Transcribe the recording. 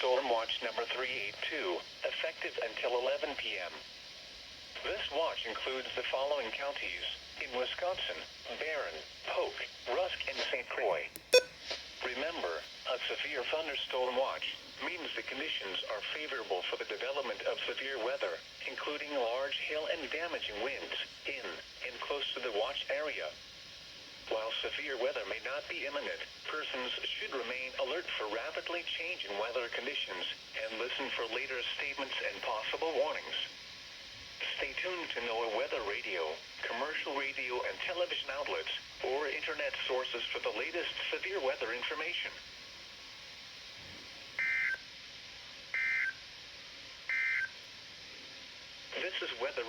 Thunderstorm Watch number 382, effective until 11 p.m. This watch includes the following counties in Wisconsin: Barron, Polk, Rusk, and St. Croix. Remember, a severe thunderstorm watch means the conditions are favorable for the development of severe weather, including large hail and damaging winds in and close to the watch area. While severe weather may not be imminent, persons should remain alert for rapidly changing weather conditions and listen for later statements and possible warnings. Stay tuned to NOAA weather radio, commercial radio and television outlets, or internet sources for the latest severe weather information. This is Weather Radio.